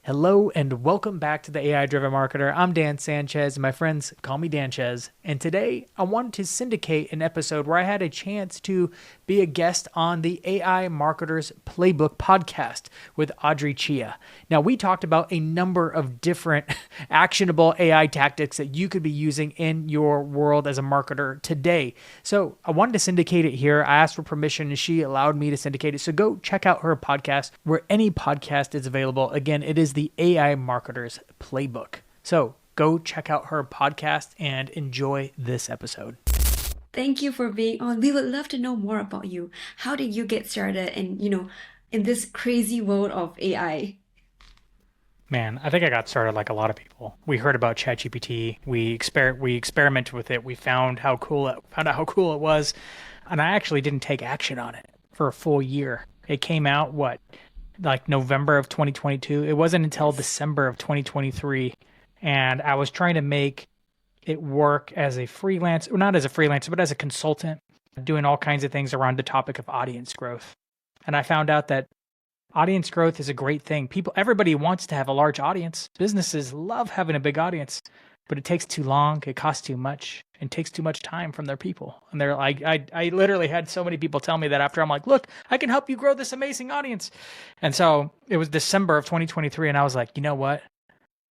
Hello and welcome back to the AI-Driven Marketer. I'm Dan Sanchez, and my friends call me Danchez. And today I wanted to syndicate an episode where I had a chance to be a guest on the AI Marketers Playbook podcast with Audrey Chia. Now, we talked about a number of different actionable AI tactics that you could be using in your world as a marketer today. So I wanted to syndicate it here. I asked for permission and she allowed me to syndicate it. So go check out her podcast where any podcast is available. Again, it is the AI Marketers Playbook. So go check out her podcast and enjoy this episode. Thank you for being on. We would love to know more about you. How did you get started and, in this crazy world of AI? Man, I think I got started like a lot of people. We heard about ChatGPT. We experimented with it. We found how cool it was, and I actually didn't take action on it for a full year. It came out like November of 2022. It wasn't until December of 2023, and I was trying to make it work as a freelance, or not as a freelancer, but as a consultant, doing all kinds of things around the topic of audience growth. And I found out that audience growth is a great thing. Everybody wants to have a large audience. Businesses love having a big audience, but it takes too long, it costs too much, and takes too much time from their people. And they're like, I literally had so many people tell me that after I'm like, look, I can help you grow this amazing audience. And so it was December of 2023, and I was like, you know what?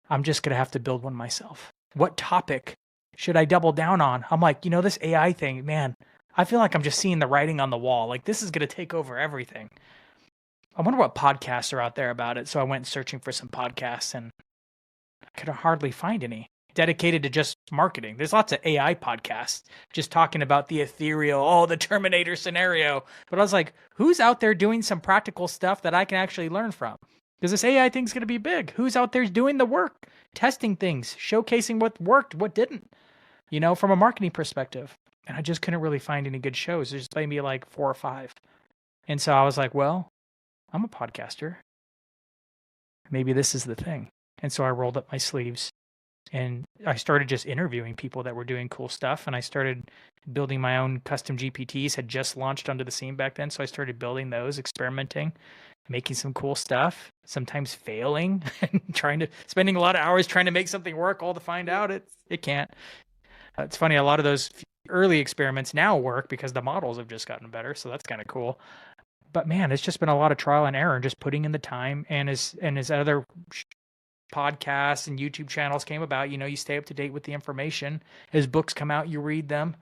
I'm just going to have to build one myself. What topic should I double down on? I'm like, this AI thing, man, I feel like I'm just seeing the writing on the wall. Like, this is going to take over everything. I wonder what podcasts are out there about it. So I went searching for some podcasts, and I could hardly find any dedicated to just marketing. There's lots of AI podcasts just talking about the ethereal, the Terminator scenario. But I was like, who's out there doing some practical stuff that I can actually learn from? Because this AI thing's going to be big. Who's out there doing the work, testing things, showcasing what worked, what didn't, from a marketing perspective? And I just couldn't really find any good shows. There's maybe like 4 or 5. And so I was like, well, I'm a podcaster. Maybe this is the thing. And so I rolled up my sleeves and I started just interviewing people that were doing cool stuff. And I started building my own custom GPTs, had just launched onto the scene back then. So I started building those, experimenting, making some cool stuff, sometimes failing and spending a lot of hours trying to make something work, all to find out it can't. It's funny, a lot of those early experiments now work because the models have just gotten better. So that's kind of cool. But man, it's just been a lot of trial and error and just putting in the time. And as other podcasts and YouTube channels came about, you stay up to date with the information. As books come out, you read them.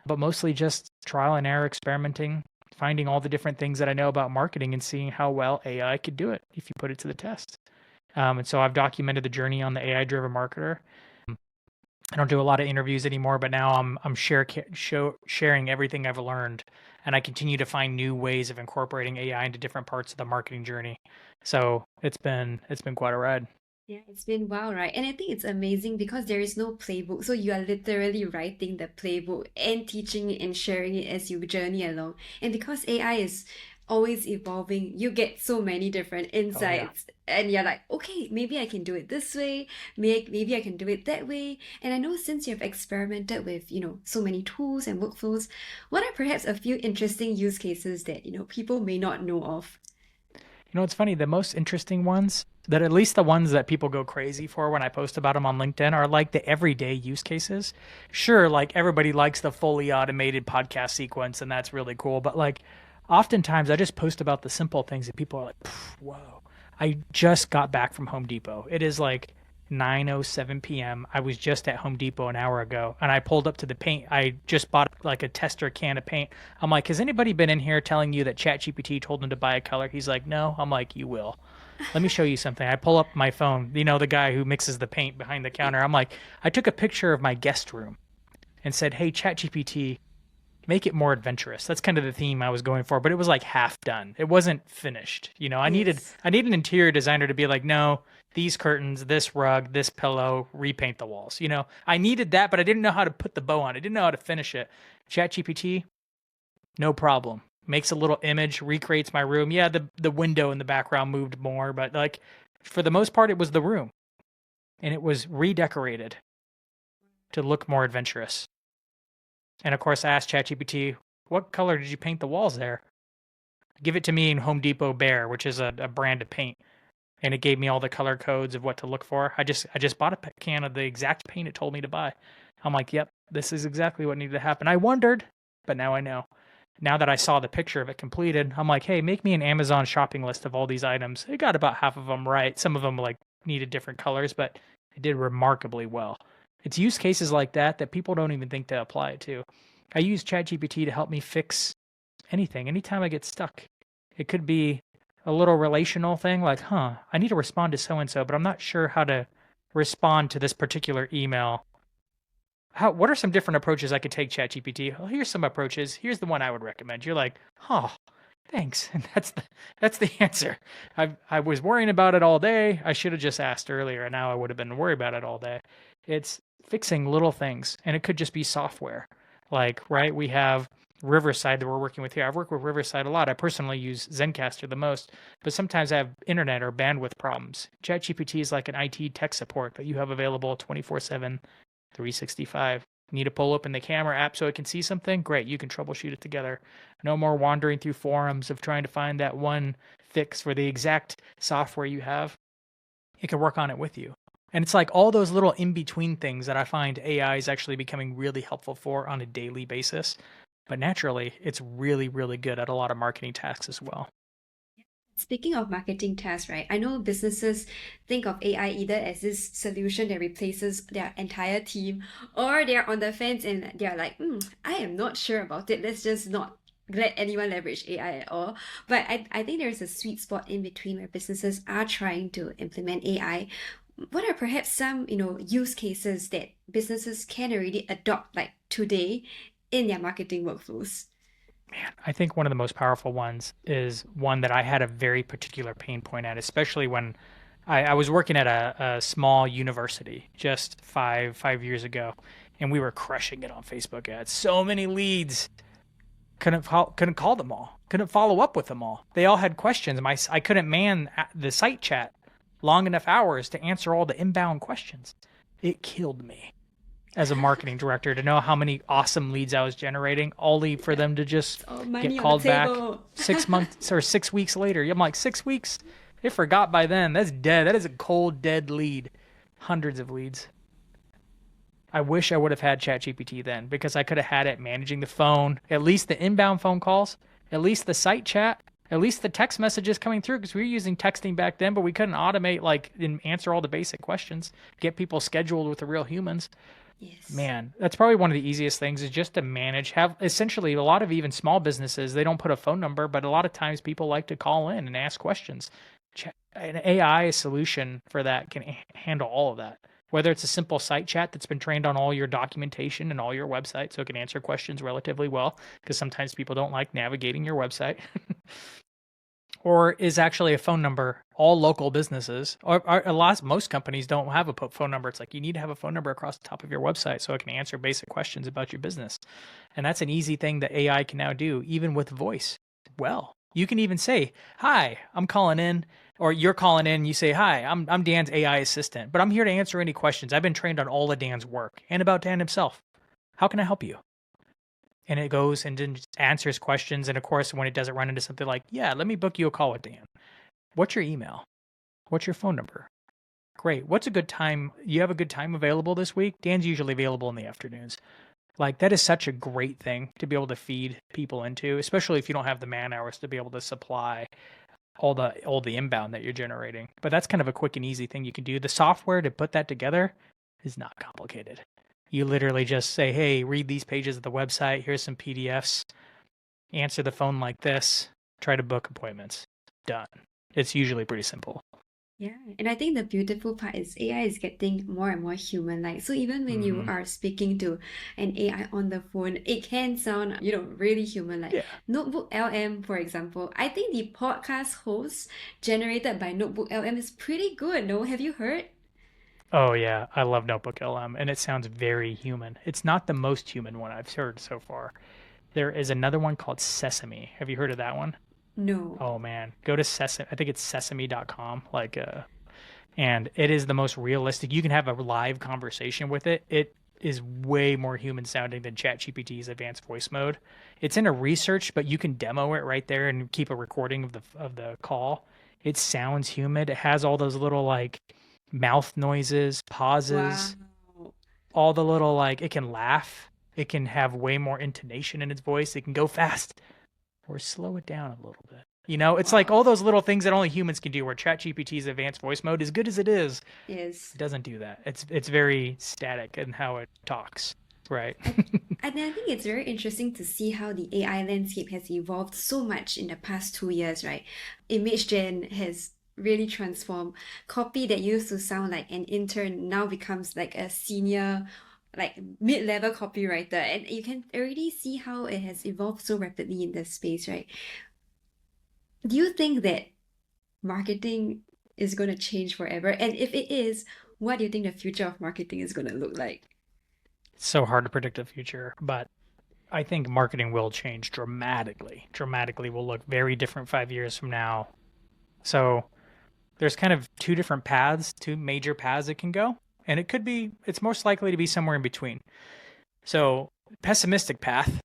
But mostly just trial and error, experimenting, finding all the different things that I know about marketing and seeing how well AI could do it if you put it to the test. And so I've documented the journey on the AI-driven marketer. I don't do a lot of interviews anymore, but now I'm sharing everything I've learned, and I continue to find new ways of incorporating AI into different parts of the marketing journey. So it's been quite a ride. Yeah, it's been wow, right? And I think it's amazing because there is no playbook. So you are literally writing the playbook and teaching it and sharing it as you journey along. And because AI is always evolving, you get so many different insights. And you're like, okay, maybe I can do it this way. Maybe I can do it that way. And I know since you've experimented with, so many tools and workflows, what are perhaps a few interesting use cases that, people may not know of? It's funny, the most interesting ones, that at least the ones that people go crazy for when I post about them on LinkedIn, are like the everyday use cases. Sure, like everybody likes the fully automated podcast sequence, and that's really cool. But like oftentimes I just post about the simple things that people are like, whoa. I just got back from Home Depot. It is like 9:07 p.m. I was just at Home Depot an hour ago, and I pulled up to the paint. I just bought like a tester can of paint. I'm like, has anybody been in here telling you that ChatGPT told him to buy a color? He's like, no. I'm like, you will. Let me show you something. I pull up my phone, the guy who mixes the paint behind the counter. I'm like, I took a picture of my guest room and said, hey, ChatGPT, make it more adventurous. That's kind of the theme I was going for, but it was like half done. It wasn't finished. I needed an interior designer to be like, no, these curtains, this rug, this pillow, repaint the walls. I needed that, but I didn't know how to put the bow on. I didn't know how to finish it. ChatGPT, no problem. Makes a little image, recreates my room. Yeah, the window in the background moved more, but like for the most part, it was the room. And it was redecorated to look more adventurous. And of course, I asked ChatGPT, what color did you paint the walls there? Give it to me in Home Depot Bear, which is a brand of paint. and it gave me all the color codes of what to look for. I just bought a can of the exact paint it told me to buy. I'm like, yep, this is exactly what needed to happen. I wondered, but now I know. Now that I saw the picture of it completed, I'm like, hey, make me an Amazon shopping list of all these items. It got about half of them right. Some of them like needed different colors, but it did remarkably well. It's use cases like that that people don't even think to apply it to. I use ChatGPT to help me fix anything, anytime I get stuck. It could be a little relational thing like, I need to respond to so and so, but I'm not sure how to respond to this particular email. What are some different approaches I could take, ChatGPT? Well, here's some approaches. Here's the one I would recommend. You're like, thanks. And that's the answer. I was worrying about it all day. I should have just asked earlier, and now I would have been worried about it all day. It's fixing little things, and it could just be software. Like, right, we have Riverside that we're working with here. I've worked with Riverside a lot. I personally use Zencaster the most, but sometimes I have internet or bandwidth problems. ChatGPT is like an IT tech support that you have available 24/7, 365. Need to pull open the camera app so it can see something? Great, you can troubleshoot it together. No more wandering through forums of trying to find that one fix for the exact software you have. It can work on it with you. And it's like all those little in-between things that I find AI is actually becoming really helpful for on a daily basis. But naturally, it's really, really good at a lot of marketing tasks as well. Speaking of marketing tasks, right? I know businesses think of AI either as this solution that replaces their entire team, or they're on the fence and they're like, I am not sure about it. Let's just not let anyone leverage AI at all. But I think there's a sweet spot in between where businesses are trying to implement AI. What are perhaps some, use cases that businesses can already adopt like today in their marketing workflows? Man, I think one of the most powerful ones is one that I had a very particular pain point at, especially when I was working at a small university just five years ago, and we were crushing it on Facebook ads. So many leads, couldn't call them all, couldn't follow up with them all. They all had questions. I couldn't man the site chat long enough hours to answer all the inbound questions. It killed me as a marketing director to know how many awesome leads I was generating, only for them to just All get money on the called back table. 6 months or 6 weeks later. I'm like, 6 weeks? They forgot by then. That's dead. That is a cold, dead lead. Hundreds of leads. I wish I would have had ChatGPT then because I could have had it managing the phone, at least the inbound phone calls, at least the site chat, at least the text messages coming through because we were using texting back then, but we couldn't automate like and answer all the basic questions, get people scheduled with the real humans. Yes. Man, that's probably one of the easiest things is just to manage. Have essentially a lot of even small businesses, they don't put a phone number, but a lot of times people like to call in and ask questions. An AI solution for that can handle all of that. Whether it's a simple site chat that's been trained on all your documentation and all your website, so it can answer questions relatively well, because sometimes people don't like navigating your website. Or is actually a phone number. All local businesses, or most companies don't have a phone number. It's like you need to have a phone number across the top of your website so it can answer basic questions about your business. And that's an easy thing that AI can now do, even with voice. Well, you can even say, "Hi, I'm calling in," or you're calling in. And you say, "Hi, I'm Dan's AI assistant, but I'm here to answer any questions. I've been trained on all of Dan's work and about Dan himself. How can I help you?" And it goes and then just answers questions. And of course, when it doesn't run into something like, "Yeah, let me book you a call with Dan. What's your email? What's your phone number? Great. What's a good time? You have a good time available this week?" Dan's usually available in the afternoons. Like that is such a great thing to be able to feed people into, especially if you don't have the man hours to be able to supply all the inbound that you're generating. But that's kind of a quick and easy thing you can do. The software to put that together is not complicated. You literally just say, "Hey, read these pages of the website. Here's some PDFs. Answer the phone like this. Try to book appointments." Done. It's usually pretty simple. Yeah, and I think the beautiful part is AI is getting more and more human-like. So even when you Mm-hmm. are speaking to an AI on the phone, it can sound, really human-like. Yeah. Notebook LM, for example, I think the podcast host generated by Notebook LM is pretty good. No, have you heard? Oh yeah, I love Notebook LM, and it sounds very human. It's not the most human one I've heard so far. There is another one called Sesame. Have you heard of that one? No. Oh man, go to Sesame. I think it's sesame.com. And it is the most realistic. You can have a live conversation with it. It is way more human sounding than ChatGPT's advanced voice mode. It's in a research, but you can demo it right there and keep a recording of the call. It sounds human. It has all those little like mouth noises, Wow. pauses, all the little like it can laugh. It can have way more intonation in its voice. It can go fast or slow it down a little bit. You know, it's like Wow. all those little things that only humans can do. Where ChatGPT's advanced voice mode, as good as it is, Yes. it doesn't do that. It's very static in how it talks, right? I, I think it's very interesting to see how the AI landscape has evolved so much in the past 2 years, right? Image gen has really transformed. Copy that used to sound like an intern now becomes like a senior, like mid-level copywriter. And you can already see how it has evolved so rapidly in this space, right? Do you think that marketing is going to change forever? And if it is, what do you think the future of marketing is going to look like? It's so hard to predict the future, but I think marketing will change dramatically. Dramatically will look very different 5 years from now. So there's kind of two different paths, two major paths it can go. And it's most likely to be somewhere in between. So, pessimistic path,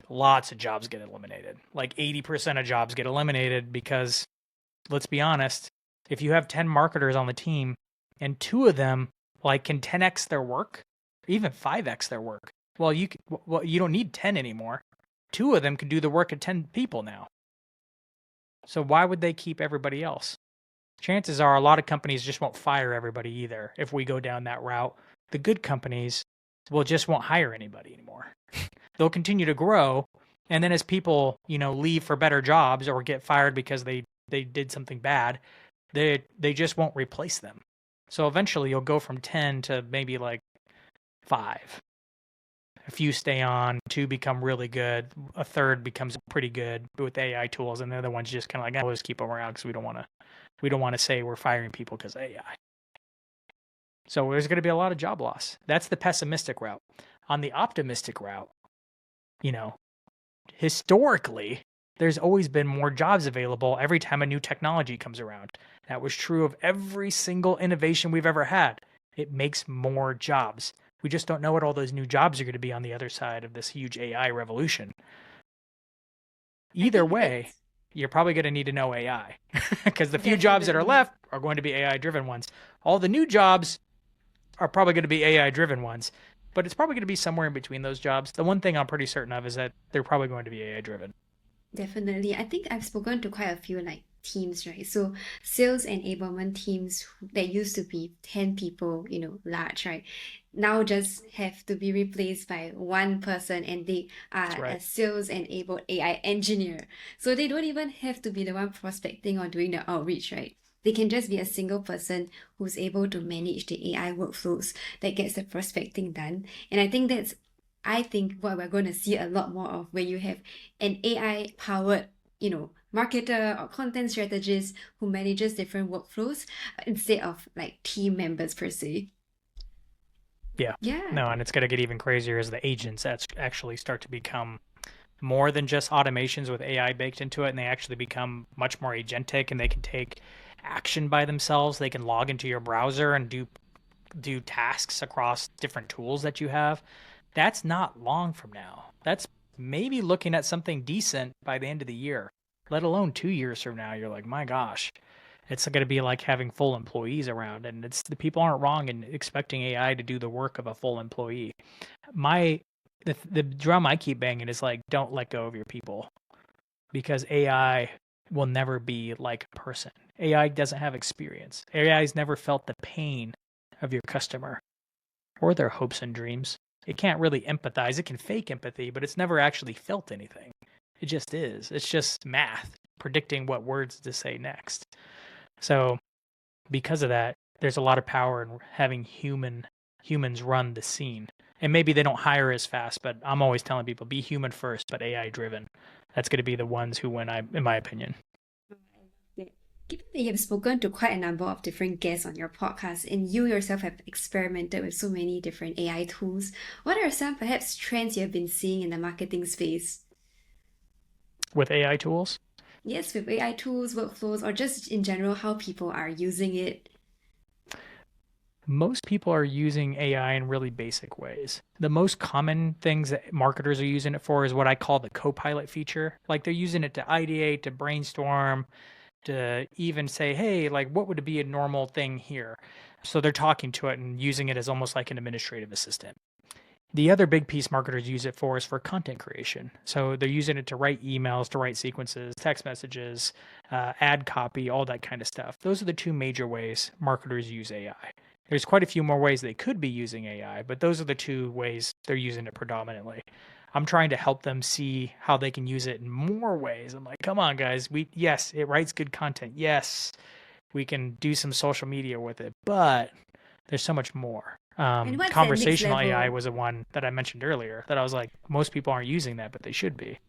lots of jobs get eliminated. Like 80% of jobs get eliminated because, let's be honest, if you have 10 marketers on the team and two of them like can 10x their work, or even 5x their work, you don't need 10 anymore. Two of them can do the work of 10 people now. So why would they keep everybody else? Chances are a lot of companies just won't fire everybody either if we go down that route. The good companies will just won't hire anybody anymore. They'll continue to grow, and then as people, leave for better jobs or get fired because they did something bad, they just won't replace them. So eventually you'll go from 10 to maybe like 5. A few stay on, 2 become really good, a third becomes pretty good with AI tools, and the other ones just kind of like, we'll just keep them around because we don't want to say we're firing people because AI. So there's going to be a lot of job loss. That's the pessimistic route. On the optimistic route, you know, historically, there's always been more jobs available every time a new technology comes around. That was true of every single innovation we've ever had. It makes more jobs. We just don't know what all those new jobs are going to be on the other side of this huge AI revolution. I Either think way, that's you're probably going to need to know AI because the few jobs that are definitely. left are going to be AI driven ones. All the new jobs are probably going to be AI driven ones, but it's probably going to be somewhere in between those jobs. The one thing I'm pretty certain of is that they're probably going to be AI driven. Definitely. I think I've spoken to quite a few like teams, right? So sales enablement teams that used to be 10 people, large, right? Now just have to be replaced by one person and they That's are a right. sales enabled AI engineer. So they don't even have to be the one prospecting or doing the outreach, right? They can just be a single person who's able to manage the AI workflows that gets the prospecting done. And I think what we're going to see a lot more of where you have an AI powered, marketer or content strategist who manages different workflows instead of like team members per se. Yeah. Yeah, No, and it's going to get even crazier as the agents actually start to become more than just automations with AI baked into it, and they actually become much more agentic, and they can take action by themselves. They can log into your browser and do tasks across different tools that you have. That's not long from now. That's maybe looking at something decent by the end of the year, let alone 2 years from now. You're like, my gosh, it's going to be like having full employees around, and it's the people aren't wrong in expecting AI to do the work of a full employee. My the drum I keep banging is like, don't let go of your people because AI will never be like a person. AI doesn't have experience. AI's never felt the pain of your customer or their hopes and dreams. It can't really empathize. It can fake empathy, but it's never actually felt anything. It just is. It's just math, predicting what words to say next. So, because of that, there's a lot of power in having humans run the scene. And maybe they don't hire as fast, but I'm always telling people be human first, but AI driven. That's going to be the ones who win, in my opinion. given that you have spoken to quite a number of different guests on your podcast and you yourself have experimented with so many different AI tools, what are some perhaps trends you have been seeing in the marketing space? With AI tools, Yes, with AI tools, workflows, or just in general how people are using it. most people are using AI in really basic ways. The most common things that marketers are using it for is what I call the co-pilot feature. Like they're using it to ideate, to brainstorm, to even say, hey, like, what would be a normal thing here? So they're talking to it and using it as almost like an administrative assistant. The other big piece marketers use it for is for content creation. So they're using it to write emails, to write sequences, text messages, ad copy, all that kind of stuff. Those are the two major ways marketers use AI. There's quite a few more ways they could be using AI, but those are the two ways they're using it predominantly. I'm trying to help them see how they can use it in more ways. I'm like, come on, guys. Yes, it writes good content. Yes, we can do some social media with it, but there's so much more. And what's that next Conversational AI level? was the one that I mentioned earlier that I was like, most people aren't using that, but they should be.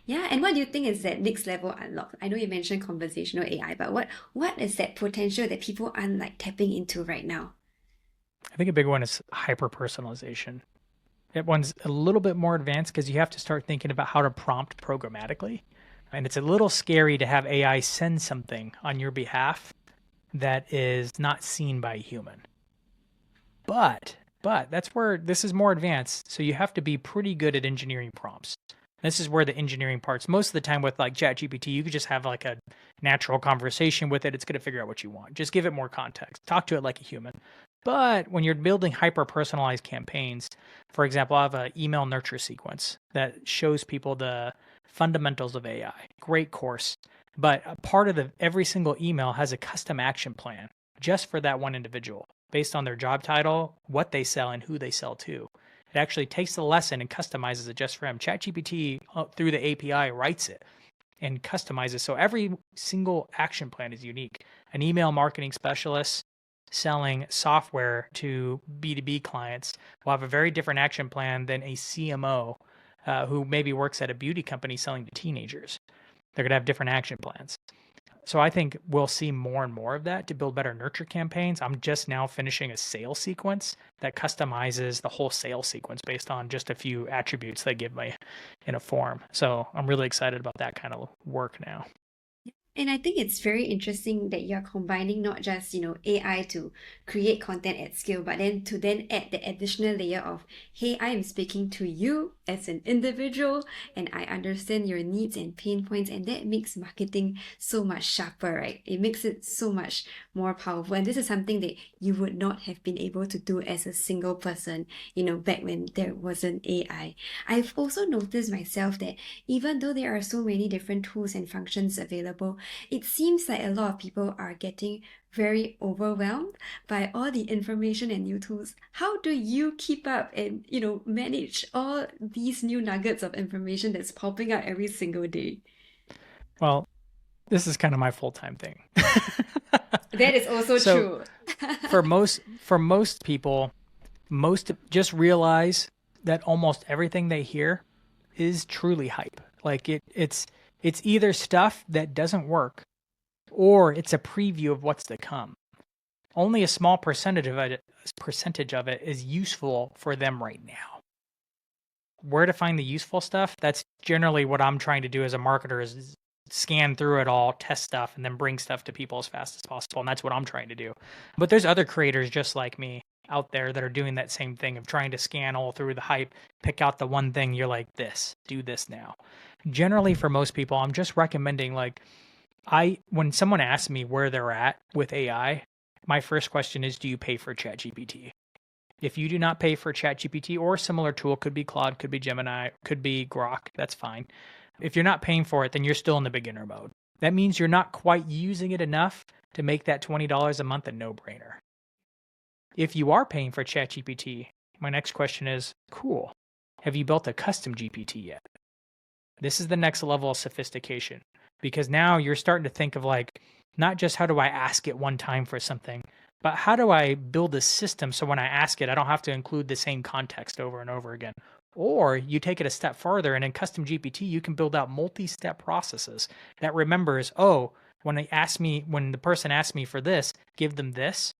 Yeah, and what do you think is that next level unlock? I know you mentioned conversational AI, but what is that potential that people aren't like tapping into right now? I think a big one is hyper personalization. That one's a little bit more advanced because you have to start thinking about how to prompt programmatically. And it's a little scary to have AI send something on your behalf that is not seen by a human. But that's where this is more advanced. So you have to be pretty good at engineering prompts. This is where the engineering parts, most of the time with like ChatGPT, you could just have like a natural conversation with it. It's going to figure out what you want. Just give it more context. Talk to it like a human. But when you're building hyper personalized campaigns, for example, I have an email nurture sequence that shows people the fundamentals of AI. Great course. But a part of every single email has a custom action plan just for that one individual based on their job title, what they sell, and who they sell to. It actually takes the lesson and customizes it just for him. ChatGPT, through the API, writes it and customizes. So every single action plan is unique. An email marketing specialist selling software to B2B clients will have a very different action plan than a CMO who maybe works at a beauty company selling to teenagers. They're going to have different action plans. So I think we'll see more and more of that to build better nurture campaigns. I'm just now finishing a sales sequence that customizes the whole sales sequence based on just a few attributes they give me in a form. So I'm really excited about that kind of work now. And I think it's very interesting that you're combining not just, AI to create content at scale, but then to then add the additional layer of, hey, I am speaking to you as an individual and I understand your needs and pain points, and that makes marketing so much sharper, right? It makes it so much more powerful. And this is something that you would not have been able to do as a single person, back when there wasn't AI. I've also noticed myself that even though there are so many different tools and functions available, it seems like a lot of people are getting very overwhelmed by all the information and new tools. How do you keep up and, manage all these new nuggets of information that's popping out every single day? Well, this is kind of my full-time thing. That is also So true. for most people, most just realize that almost everything they hear is truly hype. Like it's either stuff that doesn't work or it's a preview of what's to come. Only a small percentage of it is useful for them right now. Where to find the useful stuff? That's generally what I'm trying to do as a marketer is scan through it all, test stuff, and then bring stuff to people as fast as possible. And that's what I'm trying to do. But there's other creators just like me out there that are doing that same thing of trying to scan all through the hype, pick out the one thing you're like, this, do this now. Generally, for most people, I'm just recommending like when someone asks me where they're at with AI, my first question is, do you pay for ChatGPT? If you do not pay for ChatGPT or a similar tool, could be Claude, could be Gemini, could be Grok, that's fine. If you're not paying for it, then you're still in the beginner mode. That means you're not quite using it enough to make that $20 a month a no-brainer. If you are paying for ChatGPT, my next question is, cool, have you built a custom GPT yet? This is the next level of sophistication because now you're starting to think of like, not just how do I ask it one time for something, but how do I build a system so when I ask it, I don't have to include the same context over and over again. Or you take it a step farther and in custom GPT, you can build out multi-step processes that remembers, oh, when the person asks me for this, give them this,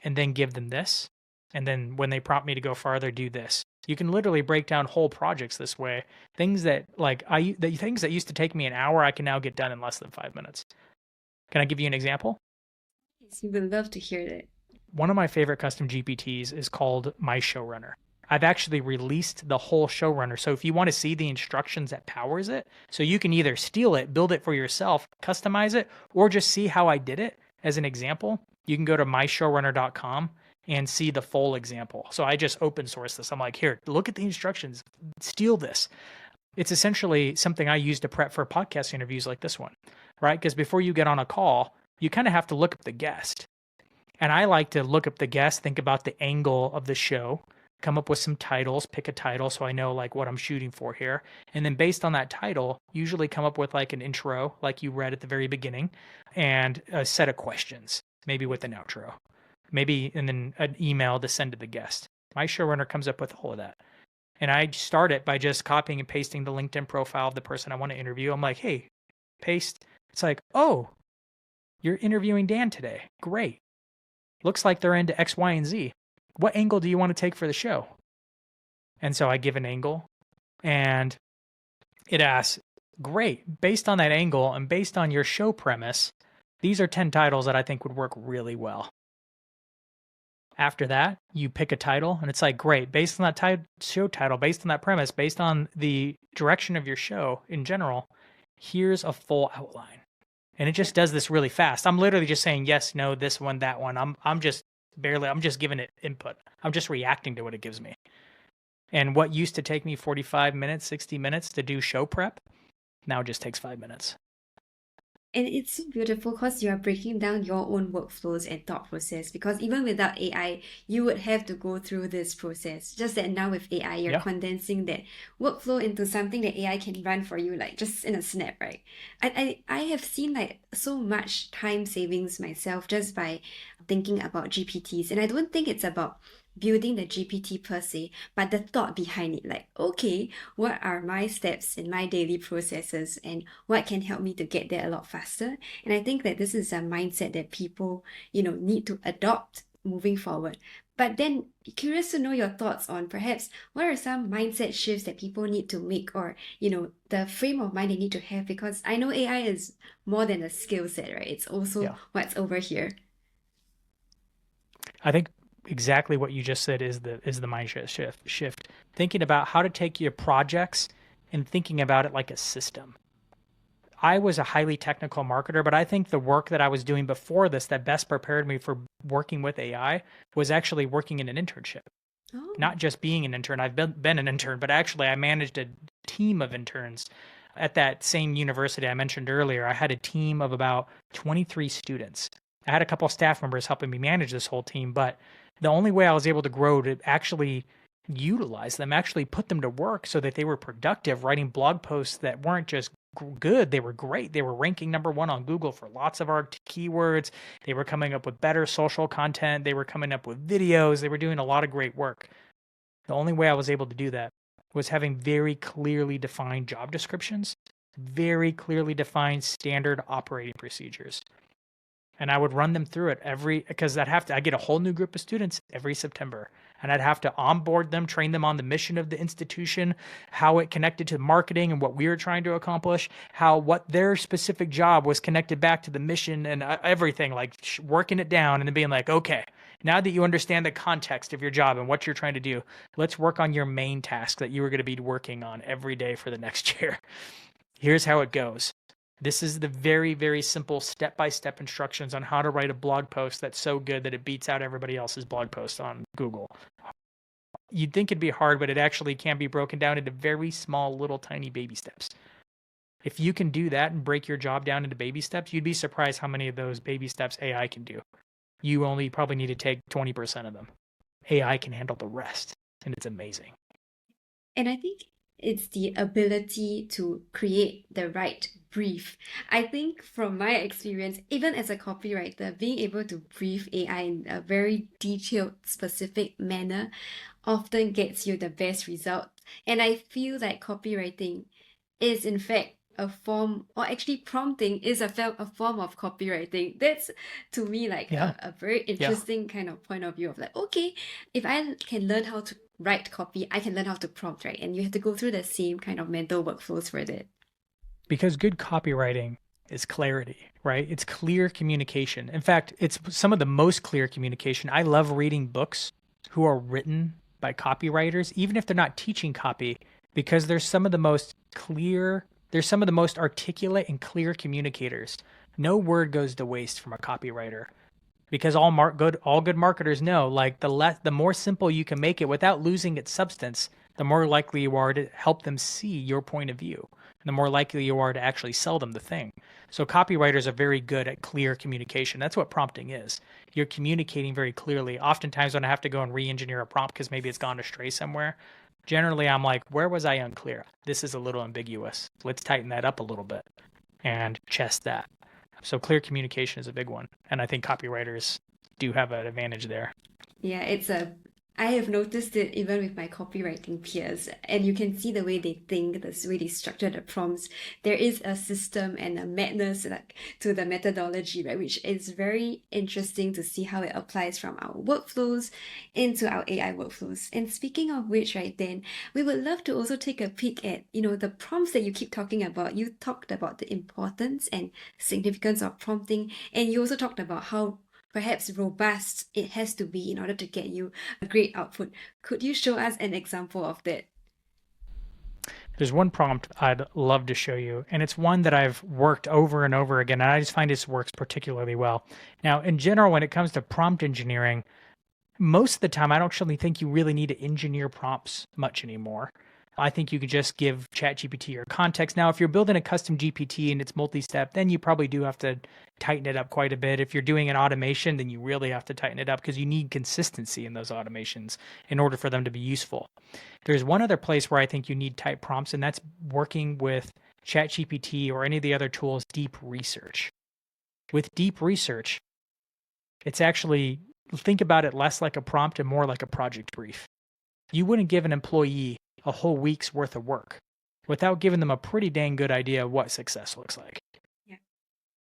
and then give them this. And then when they prompt me to go farther, do this. You can literally break down whole projects this way. Things that the things that used to take me an hour, I can now get done in less than 5 minutes. Can I give you an example? Yes, we would love to hear that. One of my favorite custom GPTs is called My Showrunner. I've actually released the whole showrunner. So if you want to see the instructions that powers it, so you can either steal it, build it for yourself, customize it, or just see how I did it as an example, you can go to myshowrunner.com and see the full example. So I just open source this. I'm like, here, look at the instructions, steal this. It's essentially something I use to prep for podcast interviews like this one, right? Because before you get on a call, you kind of have to look up the guest. And I like to look up the guest, think about the angle of the show, come up with some titles, pick a title so I know like what I'm shooting for here. And then based on that title, usually come up with like an intro, like you read at the very beginning, and a set of questions, maybe with an outro, maybe, and then an email to send to the guest. My showrunner comes up with all of that. And I start it by just copying and pasting the LinkedIn profile of the person I want to interview. I'm like, hey, paste. It's like, oh, you're interviewing Dan today. Great. Looks like they're into X, Y, and Z. What angle do you want to take for the show? And so I give an angle and it asks, great, based on that angle and based on your show premise, these are 10 titles that I think would work really well. After that, you pick a title and it's like, great, based on that show title, based on that premise, based on the direction of your show in general, here's a full outline. And it just does this really fast. I'm literally just saying yes, no, this one, that one. I'm just giving it input. I'm just reacting to what it gives me. And what used to take me 45 minutes, 60 minutes to do show prep, now just takes 5 minutes. And it's so beautiful because you are breaking down your own workflows and thought process. Because even without AI, you would have to go through this process. Just that now with AI, you're condensing that workflow into something that AI can run for you, like just in a snap, right? I have seen like so much time savings myself just by thinking about GPTs. And I don't think it's about building the GPT per se, but the thought behind it. Like, okay, what are my steps in my daily processes and what can help me to get there a lot faster? And I think that this is a mindset that people, need to adopt moving forward. But then curious to know your thoughts on perhaps what are some mindset shifts that people need to make, or, the frame of mind they need to have, because I know AI is more than a skill set, right? It's also what's over here. I think exactly what you just said is the mindset shift. Thinking about how to take your projects and thinking about it like a system. I was a highly technical marketer, but I think the work that I was doing before this that best prepared me for working with AI was actually working in an internship. Oh. Not just being an intern. I've been an intern, but actually I managed a team of interns at that same university I mentioned earlier. I had a team of about 23 students. I had a couple of staff members helping me manage this whole team, but the only way I was able to grow to actually utilize them, actually put them to work so that they were productive, writing blog posts that weren't just good, they were great. They were ranking #1 on Google for lots of our keywords. They were coming up with better social content. They were coming up with videos. They were doing a lot of great work. The only way I was able to do that was having very clearly defined job descriptions, very clearly defined standard operating procedures. And I would run them through it because I get a whole new group of students every September. And I'd have to onboard them, train them on the mission of the institution, how it connected to marketing and what we were trying to accomplish, what their specific job was connected back to the mission and everything, like working it down and then being like, okay, now that you understand the context of your job and what you're trying to do, let's work on your main task that you were going to be working on every day for the next year. Here's how it goes. This is the very, very simple step-by-step instructions on how to write a blog post that's so good that it beats out everybody else's blog post on Google. You'd think it'd be hard, but it actually can be broken down into very small, little, tiny baby steps. If you can do that and break your job down into baby steps, you'd be surprised how many of those baby steps AI can do. You only probably need to take 20% of them. AI can handle the rest, and it's amazing. And I think it's the ability to create the right brief. I think from my experience, even as a copywriter, being able to brief AI in a very detailed, specific manner often gets you the best result. And I feel like copywriting is in fact a form, or actually prompting is a form of copywriting. That's to me like a very interesting kind of point of view of like, okay, if I can learn how to write copy, I can learn how to prompt, right? And you have to go through the same kind of mental workflows for that. Because good copywriting is clarity, right? It's clear communication. In fact, it's some of the most clear communication. I love reading books who are written by copywriters, even if they're not teaching copy, because there's some of the most clear, there's some of the most articulate and clear communicators. No word goes to waste from a copywriter because all good marketers know, like the more simple you can make it without losing its substance, the more likely you are to help them see your point of view, and the more likely you are to actually sell them the thing. So copywriters are very good at clear communication. That's what prompting is. You're communicating very clearly. Oftentimes when I have to go and re-engineer a prompt because maybe it's gone astray somewhere, generally I'm like, where was I unclear? This is a little ambiguous. Let's tighten that up a little bit and chest that. So clear communication is a big one. And I think copywriters do have an advantage there. Yeah, I have noticed it even with my copywriting peers, and you can see the way they think, the way they structure the prompts. There is a system and a madness like to the methodology, right? Which is very interesting to see how it applies from our workflows into our AI workflows. And speaking of which, right, then we would love to also take a peek at, the prompts that you keep talking about. You talked about the importance and significance of prompting, and you also talked about how perhaps robust it has to be in order to get you a great output. Could you show us an example of that? There's one prompt I'd love to show you, and it's one that I've worked over and over again, and I just find this works particularly well. Now, in general, when it comes to prompt engineering, most of the time, I don't actually think you really need to engineer prompts much anymore. I think you could just give ChatGPT your context. Now, if you're building a custom GPT and it's multi-step, then you probably do have to tighten it up quite a bit. If you're doing an automation, then you really have to tighten it up because you need consistency in those automations in order for them to be useful. There's one other place where I think you need type prompts, and that's working with ChatGPT or any of the other tools, deep research. With deep research, it's actually, think about it less like a prompt and more like a project brief. You wouldn't give an employee a whole week's worth of work without giving them a pretty dang good idea of what success looks like. Yeah.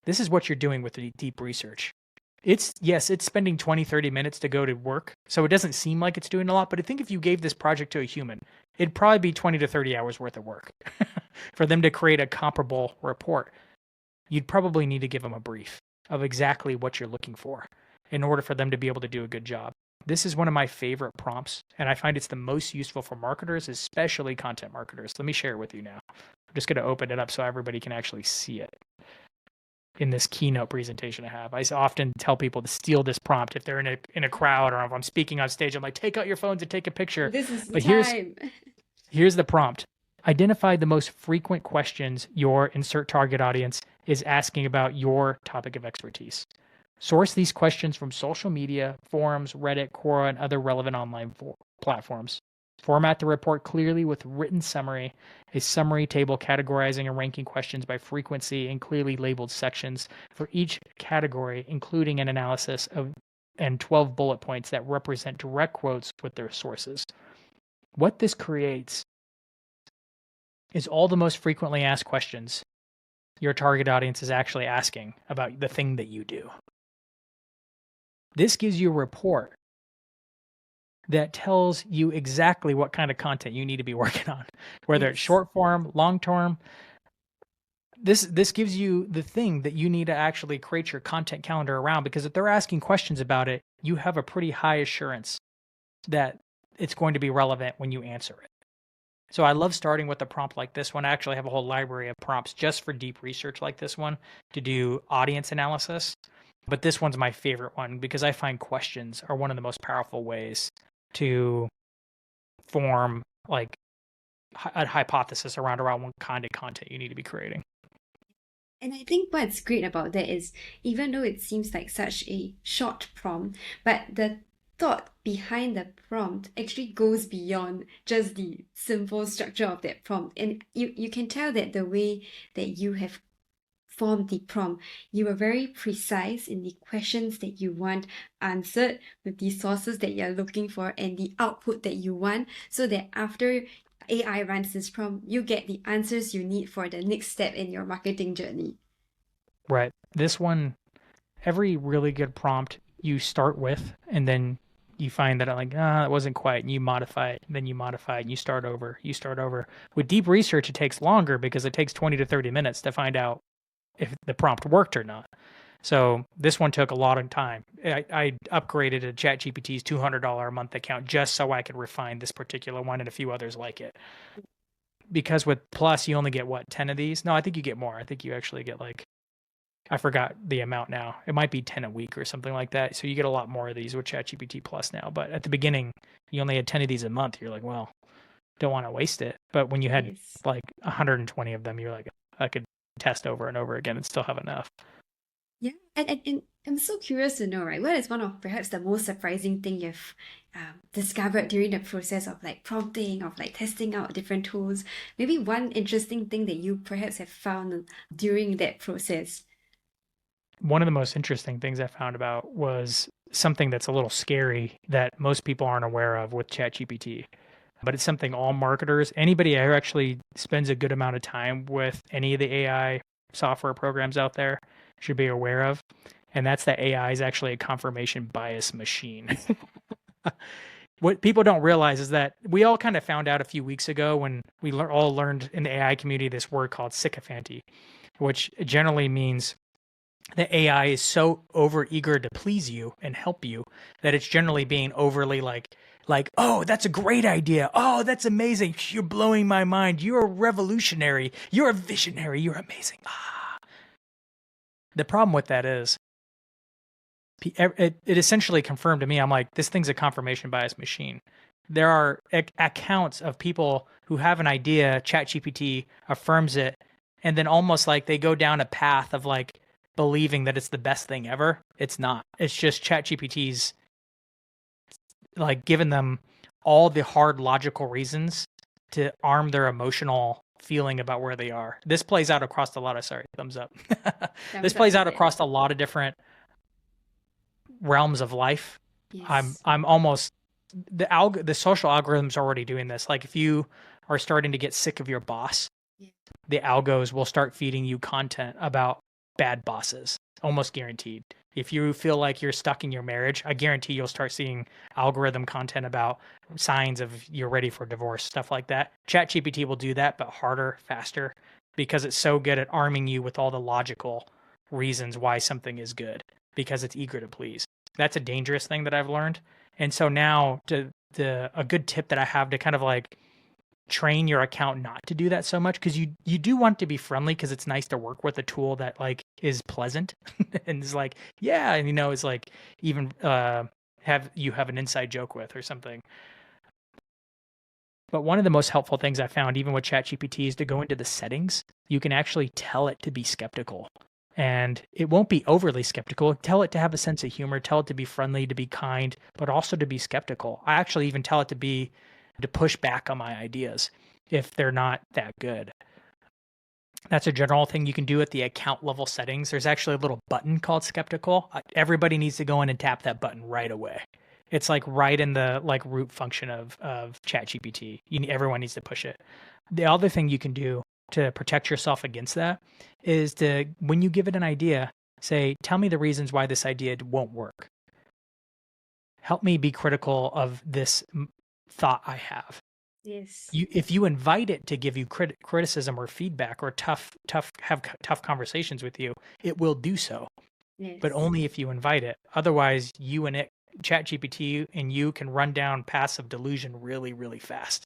This is what you're doing with the deep research. It's spending 20, 30 minutes to go to work. So it doesn't seem like it's doing a lot, but I think if you gave this project to a human, it'd probably be 20 to 30 hours worth of work for them to create a comparable report. You'd probably need to give them a brief of exactly what you're looking for in order for them to be able to do a good job. This is one of my favorite prompts, and I find it's the most useful for marketers, especially content marketers. Let me share it with you now. I'm just going to open it up so everybody can actually see it in this keynote presentation I have. I often tell people to steal this prompt if they're in a crowd or if I'm speaking on stage. I'm like, take out your phones and take a picture. This is the But time. here's the prompt. Identify the most frequent questions your insert target audience is asking about your topic of expertise. Source these questions from social media, forums, Reddit, Quora, and other relevant online platforms. Format the report clearly with written summary, a summary table categorizing and ranking questions by frequency and clearly labeled sections for each category, including an analysis of and 12 bullet points that represent direct quotes with their sources. What this creates is all the most frequently asked questions your target audience is actually asking about the thing that you do. This gives you a report that tells you exactly what kind of content you need to be working on, whether it's short form, long term. This gives you the thing that you need to actually create your content calendar around, because if they're asking questions about it, you have a pretty high assurance that it's going to be relevant when you answer it. So I love starting with a prompt like this one. I actually have a whole library of prompts just for deep research like this one to do audience analysis. But this one's my favorite one because I find questions are one of the most powerful ways to form like a hypothesis around what kind of content you need to be creating. And I think what's great about that is, even though it seems like such a short prompt, but the thought behind the prompt actually goes beyond just the simple structure of that prompt. And you can tell that the way that you have formed the prompt, you are very precise in the questions that you want answered with the sources that you're looking for and the output that you want, so that after AI runs this prompt, you get the answers you need for the next step in your marketing journey. Right. This one, every really good prompt you start with, and then you find that it wasn't quite, and you modify it, and then you modify it, and you start over. With deep research, it takes longer because it takes 20 to 30 minutes to find out if the prompt worked or not. So this one took a lot of time. I upgraded to ChatGPT's $200 a month account just so I could refine this particular one and a few others like it. Because with Plus, you only get what, 10 of these? No, I think you get more. I think you actually get like, I forgot the amount now. It might be 10 a week or something like that. So you get a lot more of these with ChatGPT Plus now. But at the beginning, you only had 10 of these a month. You're like, well, don't want to waste it. But when you had Yes. like 120 of them, you're like, I could test over and over again and still have enough. Yeah, and I'm so curious to know, right? What is one of perhaps the most surprising thing you've discovered during the process of like prompting, of like testing out different tools? Maybe one interesting thing that you perhaps have found during that process. One of the most interesting things I found about was something that's a little scary that most people aren't aware of with ChatGPT. But it's something all marketers, anybody who actually spends a good amount of time with any of the AI software programs out there should be aware of. And that's that AI is actually a confirmation bias machine. What people don't realize is that we all kind of found out a few weeks ago when we all learned in the AI community this word called sycophancy, which generally means the AI is so over eager to please you and help you that it's generally being overly like, oh, that's a great idea. Oh, that's amazing. You're blowing my mind. You're a revolutionary. You're a visionary. You're amazing. Ah. The problem with that is it essentially confirmed to me, I'm like, this thing's a confirmation bias machine. There are accounts of people who have an idea, ChatGPT affirms it, and then almost like they go down a path of like believing that it's the best thing ever. It's not. It's just ChatGPT's like given them all the hard logical reasons to arm their emotional feeling about where they are. This plays out across a lot of thumbs up. This Thumbs up plays for out that. across a lot of different realms of life. Yes. I'm almost the social algorithms are already doing this. Like if you are starting to get sick of your boss, Yeah. the algos will start feeding you content about bad bosses, almost guaranteed. If you feel like you're stuck in your marriage, I guarantee you'll start seeing algorithm content about signs of you're ready for divorce, stuff like that. ChatGPT will do that, but harder, faster, because it's so good at arming you with all the logical reasons why something is good, because it's eager to please. That's a dangerous thing that I've learned. And so now a good tip that I have to kind of like train your account not to do that so much, because you do want to be friendly, because it's nice to work with a tool that like is pleasant and is like, yeah, and is like even have an inside joke with or something. But one of the most helpful things I found even with ChatGPT is to go into the settings. You can actually tell it to be skeptical, and it won't be overly skeptical. Tell it to have a sense of humor, tell it to be friendly, to be kind, but also to be skeptical. I actually even tell it to push back on my ideas if they're not that good. That's a general thing you can do at the account level settings. There's actually a little button called skeptical. Everybody needs to go in and tap that button right away. It's like right in the like root function of ChatGPT. Everyone needs to push it. The other thing you can do to protect yourself against that is to, when you give it an idea, say, tell me the reasons why this idea won't work. Help me be critical of this thought I have. Yes. If you invite it to give you criticism or feedback or have tough conversations with you, it will do so, but Yes. only if you invite it. Otherwise, you and it, ChatGPT and you, can run down passive delusion really, really fast.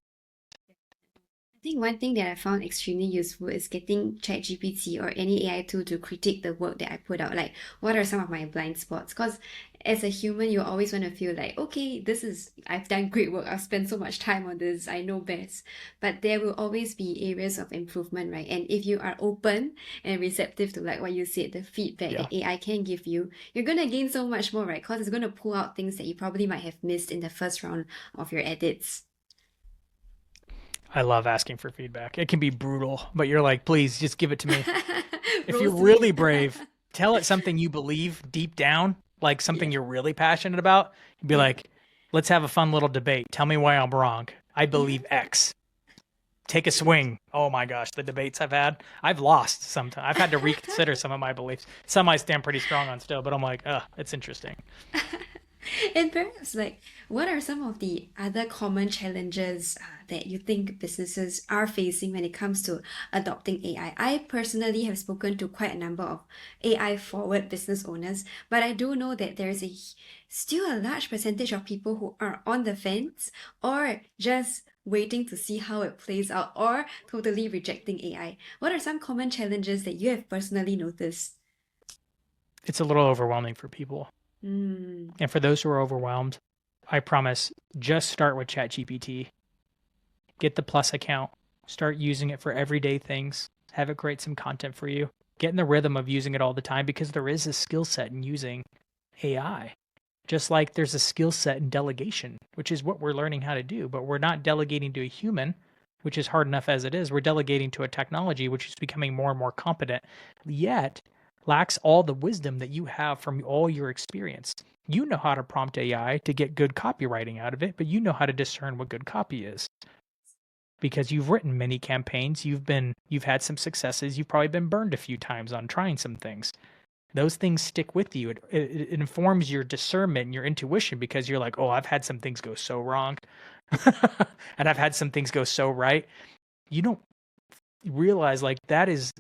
I think one thing that I found extremely useful is getting ChatGPT or any AI tool to critique the work that I put out. Like, what are some of my blind spots? Because as a human, you always want to feel like, okay, I've done great work. I've spent so much time on this. I know best. But there will always be areas of improvement, right? And if you are open and receptive to like what you said, the feedback Yeah, that AI can give you, you're going to gain so much more, right? Because it's going to pull out things that you probably might have missed in the first round of your edits. I love asking for feedback. It can be brutal, but you're like, please just give it to me. If you're Roast me. really brave, tell it something you believe deep down, like Yeah. something you're really passionate about. Be Yeah. like, let's have a fun little debate. Tell me why I'm wrong. I Yeah. believe X. Take a swing. Oh my gosh, the debates I've lost sometimes. I've had to reconsider some of my beliefs. Some I stand pretty strong on still, but I'm like, it's interesting. And perhaps, like, what are some of the other common challenges that you think businesses are facing when it comes to adopting AI? I personally have spoken to quite a number of AI forward business owners, but I do know that there's still a large percentage of people who are on the fence or just waiting to see how it plays out or totally rejecting AI. What are some common challenges that you have personally noticed? It's a little overwhelming for people. Mm, And for those who are overwhelmed, I promise, just start with ChatGPT. Get the Plus account. Start using it for everyday things. Have it create some content for you. Get in the rhythm of using it all the time because there is a skill set in using AI. Just like there's a skill set in delegation, which is what we're learning how to do, but we're not delegating to a human, which is hard enough as it is. We're delegating to a technology, which is becoming more and more competent, yet lacks all the wisdom that you have from all your experience. You know how to prompt AI to get good copywriting out of it, but you know how to discern what good copy is because you've written many campaigns, you've had some successes, you've probably been burned a few times on trying some things. Those things stick with you. It informs your discernment and your intuition because you're like, oh, I've had some things go so wrong, and I've had some things go so right. You don't realize like that's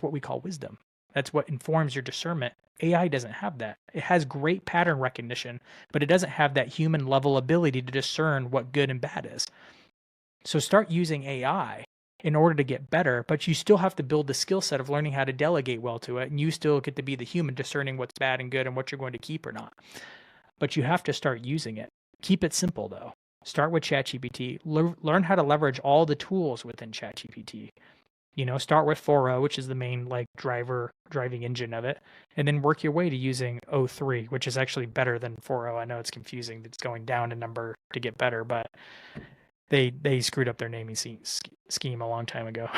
what we call wisdom. That's what informs your discernment. AI doesn't have that. It has great pattern recognition, but it doesn't have that human level ability to discern what good and bad is. So start using AI in order to get better, but you still have to build the skill set of learning how to delegate well to it. And you still get to be the human discerning what's bad and good and what you're going to keep or not. But you have to start using it. Keep it simple though. Start with ChatGPT. Learn how to leverage all the tools within ChatGPT. Start with 4.0, which is the main like driving engine of it, and then work your way to using O3, which is actually better than 4.0. I know it's confusing. It's going down a number to get better, but they screwed up their naming scheme a long time ago.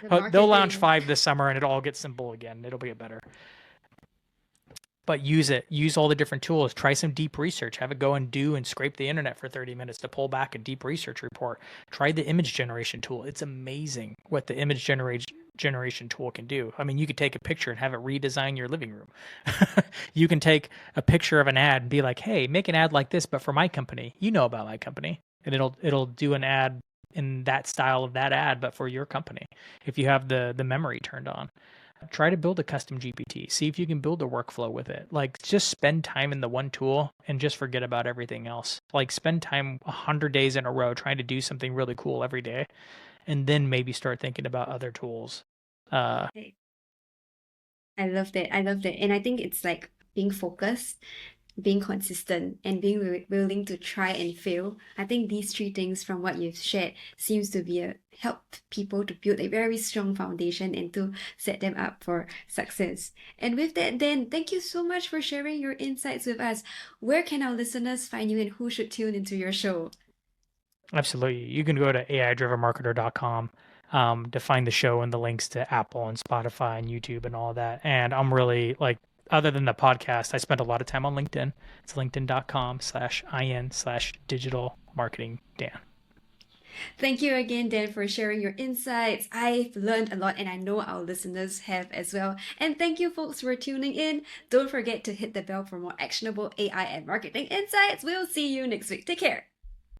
the They'll launch marketing. 5 this summer and it'll all get simple again. It'll get better. But use it. Use all the different tools. Try some deep research. Have it go and do and scrape the internet for 30 minutes to pull back a deep research report. Try the image generation tool. It's amazing what the image generation tool can do. I mean, you could take a picture and have it redesign your living room. You can take a picture of an ad and be like, "Hey, make an ad like this, but for my company. You know about my company." And it'll do an ad in that style of that ad, but for your company. If you have the memory turned on, try to build a custom GPT. See if you can build a workflow with it. Like just spend time in the one tool and just forget about everything else. Like spend time 100 days in a row trying to do something really cool every day, and then maybe start thinking about other tools. Uh, Hey, I love that. I love that. And I think it's like being focused, being consistent, and being willing to try and fail. I think these three things from what you've shared seems to be a help people to build a very strong foundation and to set them up for success. And with that, Dan, thank you so much for sharing your insights with us. Where can our listeners find you and who should tune into your show? Absolutely. You can go to aidrivenmarketer.com to find the show and the links to Apple and Spotify and YouTube and all that. And I'm really like, other than the podcast, I spend a lot of time on LinkedIn. It's linkedin.com/in/digital marketing Dan. Thank you again, Dan, for sharing your insights. I've learned a lot, and I know our listeners have as well. And thank you, folks, for tuning in. Don't forget to hit the bell for more actionable AI and marketing insights. We'll see you next week. Take care.